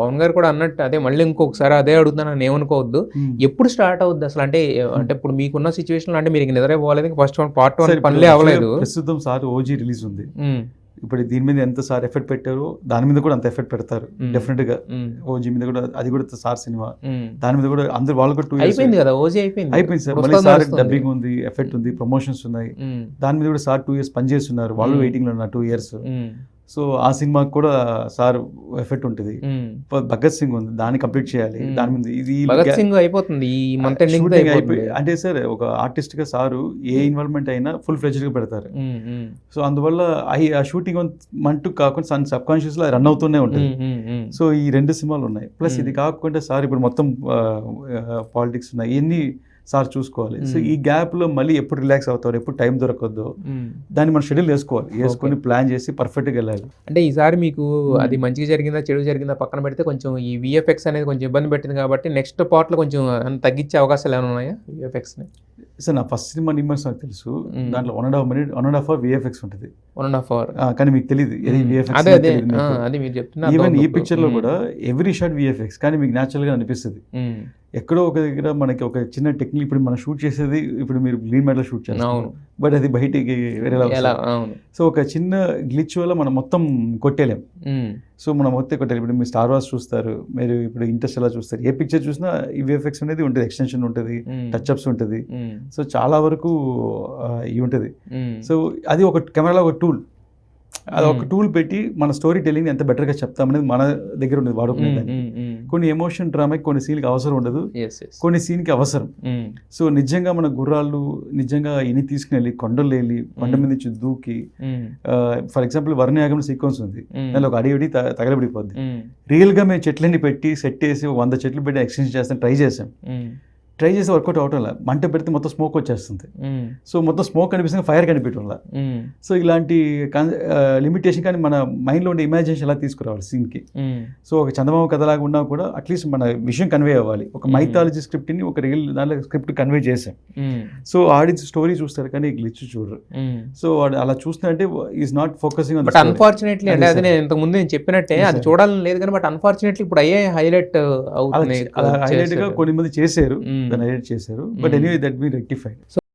పవన్ గారు కూడా అన్నట్టు అదే మళ్ళీ ఇంకొకసారి అదే అడుగుతున్నాను ఏమనుకోవద్దు. ఎప్పుడు స్టార్ట్ అవుద్ది అసలు? అంటే ఇప్పుడు మీకున్న సిచ్యువేషన్ అంటే మీరు నిద్రే పోలేదు, ఫస్ట్ పార్ట్ 1 పనులే అవ్వలేదు. ప్రస్తుతం సార్ ఓజీ రిలీజ్ ఉంది. ఇప్పుడు దీని మీద ఎంత సార్ ఎఫెక్ట్ పెట్టారో దాని మీద కూడా అంత ఎఫెక్ట్ పెడతారు డెఫినెట్ గా. ఓజీ మీద కూడా, అది కూడా సార్ సినిమా, దాని మీద కూడా అందరు వాళ్ళు కూడా 2 years అయిపోయింది కదా, ఓజీ అయిపోయింది సార్. మళ్ళీ సార్ డబ్బింగ్ ఉంది, ఎఫెక్ట్ ఉంది, ప్రమోషన్స్ ఉన్నాయి. దాని మీద కూడా సార్ 2 years పనిచేస్తున్నారు. వాళ్ళు వెయిటింగ్ లో ఉన్నారు 2 years. సో ఆ సినిమాకి కూడా సార్ ఎఫెక్ట్ ఉంటుంది. భగత్ సింగ్ ఉంది, దాన్ని కంప్లీట్ చేయాలి. దాని మీద ఇది భగత్ సింగ్ అయిపోతుంది ఈ మంత్ ఎండింగ్ అయిపోయి. అంటే సార్ ఒక ఆర్టిస్ట్ గా సారు ఏ ఇన్వాల్వ్మెంట్ అయినా ఫుల్ ఫ్లెడ్జ్డ్ గా పెడతారు. సో అందువల్ల ఆ షూటింగ్ మంటూ కాకుండా సబ్ కాన్షియస్ లో రన్ అవుతూనే ఉంటుంది. సో ఈ 2 సినిమాలు ఉన్నాయి. ప్లస్ ఇది కాకుండా సార్ ఇప్పుడు మొత్తం పాలిటిక్స్ ఉన్నాయి, ఇవన్నీ సార్ చూసుకోవాలి. సో ఈ గ్యాప్ లో మళ్ళీ ఎప్పుడు రిలాక్స్ అవుతారు, ఎప్పుడు టైం దొరకద్దు, దాన్ని మనం షెడ్యూల్ వేసుకొని ప్లాన్ చేసి పర్ఫెక్ట్ గా వెళ్ళాలి. అంటే ఈసారి మీకు అది మంచిగా జరిగిందా చెడు జరిగిందా పక్కన పెడితే కొంచెం ఈ విఎఫ్ఎక్స్ అనేది కొంచెం ఇబ్బంది పెట్టింది కాబట్టి నెక్స్ట్ పార్ట్ లో కొంచెం తగ్గించే అవకాశాలు ఏమైనా ఉన్నాయా విఎఫ్ఎక్స్ ని? సార్ నా ఫస్ట్ సినిమా నిమ్మస్ నాకు తెలుసు, దాంట్లో 1.5 minute 1.5 hour విఎఫ్ఎక్స్ ఉంటుంది. 1.5 hour కానీ మీకు తెలియదు ఈవెన్ ఈ పిక్చర్ లో కూడా ఎవ్రీ షాట్ విఎఫ్ఎక్స్, కానీ మీకు న్యాచురల్ గా అనిపిస్తుంది. ఎక్కడో ఒక దగ్గర మనకి ఒక చిన్న టెక్నిక్, ఇప్పుడు మనం షూట్ చేసేది ఇప్పుడు మీరు గ్రీన్ మ్యాట్ లో షూట్ చేస్తాం, బట్ అది బయటికి వేరేలా. సో ఒక చిన్న గ్లిచ్ వల్ల మనం మొత్తం కొట్టేలేం. సో మనం మొత్తం కొట్టేది. ఇప్పుడు మీరు స్టార్ వార్స్ చూస్తారు, మీరు ఇప్పుడు ఇంటర్స్టెల్లార్ చూస్తారు, ఏ పిక్చర్ చూసినా ఈ విఎఫ్ఎక్స్ అనేది ఉంటుంది, ఎక్స్టెన్షన్ ఉంటుంది, టచ్ అప్స్ ఉంటుంది. సో చాలా వరకు ఇవి ఉంటుంది. సో అది ఒక కెమెరాలో ఒక టూల్, అది ఒక టూల్ పెట్టి మన స్టోరీ టెల్లింగ్ ఎంత బెటర్గా చెప్తామనేది మన దగ్గర ఉండేది వాడుకునేదాన్ని. కొన్ని ఎమోషన్ డ్రామాకి కొన్ని సీన్కి అవసరం ఉండదు, కొన్ని సీన్కి అవసరం. సో నిజంగా మన గుర్రాలు నిజంగా ఇన్ని తీసుకుని వెళ్ళి కొండలు వెళ్ళి కొండ మీద నుంచి దూకి, ఫర్ ఎగ్జాంపుల్ వర్ణయాగం సీక్వెన్స్ ఉంది, దానిలో ఒక అడిగి తగలబడిపోద్ది. రియల్గా మేము చెట్లన్నీ పెట్టి సెట్ చేసి 100 చెట్లు పెట్టి ఎక్స్చేంజ్ చేస్తాం, ట్రై చేసి వర్కౌట్ అవటం వల్ల మంట పెడితే మొత్తం స్మోక్ వచ్చేస్తుంది. సో మొత్తం స్మోక్ కనిపిస్తుంది, ఫైర్ కనిపించడం వల్ల. సో ఇలాంటి లిమిటేషన్, కానీ మన మైండ్లో ఉండే ఇమాజినేషన్ ఎలా తీసుకురావాలి సీన్కి. సో ఒక చందమామ కథలాగా ఉన్నా కూడా అట్లీస్ట్ మన విషయం కన్వే అవ్వాలి. ఒక మైథాలజీ స్క్రిప్ట్ని ఒక రియల్ దాంట్లో స్క్రిప్ట్ కన్వే చేసాం. సో ఆడియన్స్ స్టోరీ చూస్తారు కానీ గ్లిచ్ చూడరు. సో వాడు అలా చూస్తుంటే is not focusing. But unfortunately అంటే అది నేను ఇంతకు ముందు నేను చెప్పినట్టే అది చూడాలని లేదు కానీ, బట్ అన్ఫార్చునేట్లీ ఇప్పుడు అయ్యే హైలైట్ అవుతుంది. హైలైట్ గా కొన్ని మంది చేశారు, దాన్ని ఎడిట్ చేశారు. But anyway that be rectified.